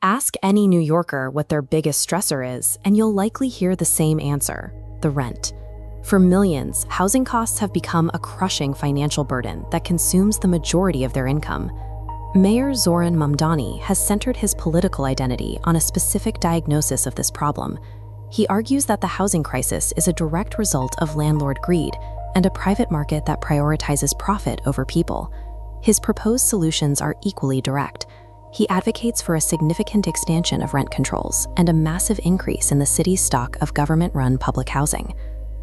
Ask any New Yorker what their biggest stressor is, and you'll likely hear the same answer: the rent. For millions, housing costs have become a crushing financial burden that consumes the majority of their income. Mayor Zohran Mamdani has centered his political identity on a specific diagnosis of this problem. He argues that the housing crisis is a direct result of landlord greed and a private market that prioritizes profit over people. His proposed solutions are equally direct. He advocates for a significant expansion of rent controls and a massive increase in the city's stock of government-run public housing.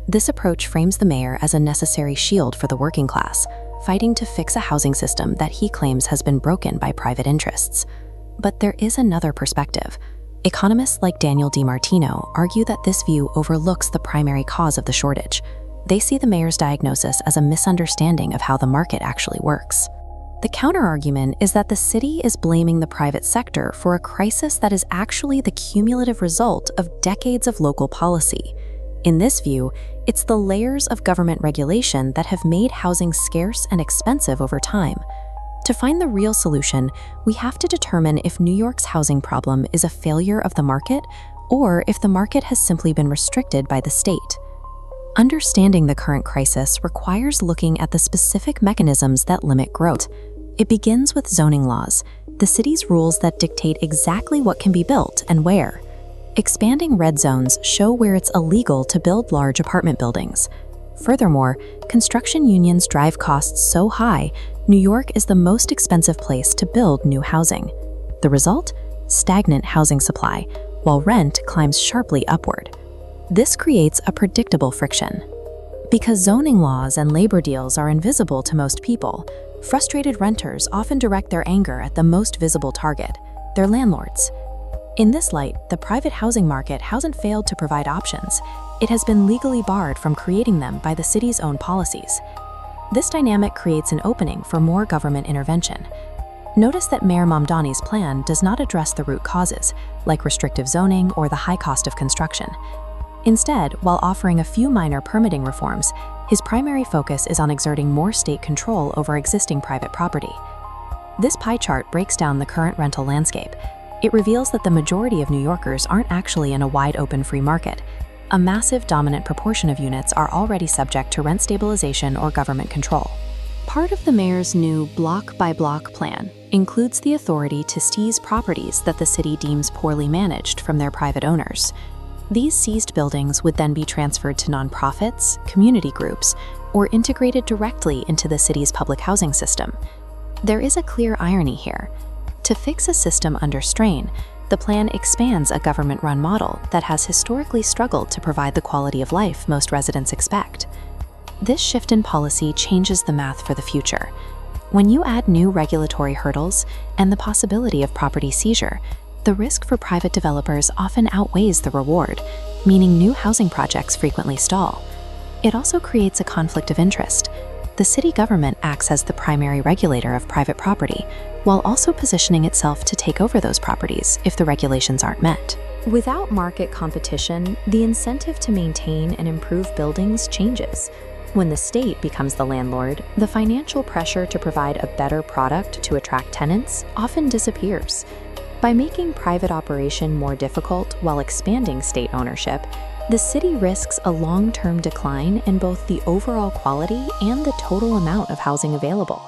This approach frames the mayor as a necessary shield for the working class, fighting to fix a housing system that he claims has been broken by private interests. But there is another perspective. Economists like Daniel Di Martino argue that this view overlooks the primary cause of the shortage. They see the mayor's diagnosis as a misunderstanding of how the market actually works. The counterargument is that the city is blaming the private sector for a crisis that is actually the cumulative result of decades of local policy. In this view, it's the layers of government regulation that have made housing scarce and expensive over time. To find the real solution, we have to determine if New York's housing problem is a failure of the market or if the market has simply been restricted by the state. Understanding the current crisis requires looking at the specific mechanisms that limit growth. It begins with zoning laws, the city's rules that dictate exactly what can be built and where. Expanding red zones show where it's illegal to build large apartment buildings. Furthermore, construction unions drive costs so high, New York is the most expensive place to build new housing. The result? Stagnant housing supply, while rent climbs sharply upward. This creates a predictable friction. Because zoning laws and labor deals are invisible to most people, frustrated renters often direct their anger at the most visible target, their landlords. In this light, the private housing market hasn't failed to provide options. It has been legally barred from creating them by the city's own policies. This dynamic creates an opening for more government intervention. Notice that Mayor Mamdani's plan does not address the root causes, like restrictive zoning or the high cost of construction. Instead, while offering a few minor permitting reforms, his primary focus is on exerting more state control over existing private property. This pie chart breaks down the current rental landscape. It reveals that the majority of New Yorkers aren't actually in a wide-open free market. A massive dominant proportion of units are already subject to rent stabilization or government control. Part of the mayor's new block-by-block plan includes the authority to seize properties that the city deems poorly managed from their private owners. These seized buildings would then be transferred to nonprofits, community groups, or integrated directly into the city's public housing system. There is a clear irony here. To fix a system under strain, the plan expands a government-run model that has historically struggled to provide the quality of life most residents expect. This shift in policy changes the math for the future. When you add new regulatory hurdles and the possibility of property seizure, the risk for private developers often outweighs the reward, meaning new housing projects frequently stall. It also creates a conflict of interest. The city government acts as the primary regulator of private property, while also positioning itself to take over those properties if the regulations aren't met. Without market competition, the incentive to maintain and improve buildings changes. When the state becomes the landlord, the financial pressure to provide a better product to attract tenants often disappears. By making private operation more difficult while expanding state ownership, the city risks a long-term decline in both the overall quality and the total amount of housing available.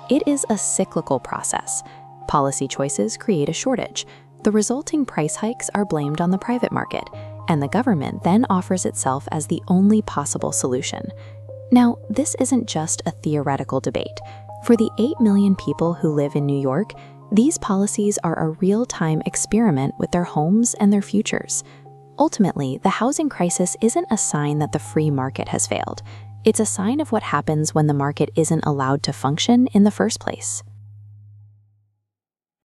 It is a cyclical process. Policy choices create a shortage. The resulting price hikes are blamed on the private market, and the government then offers itself as the only possible solution. Now, this isn't just a theoretical debate. For the 8 million people who live in New York, these policies are a real-time experiment with their homes and their futures. Ultimately, the housing crisis isn't a sign that the free market has failed. It's a sign of what happens when the market isn't allowed to function in the first place.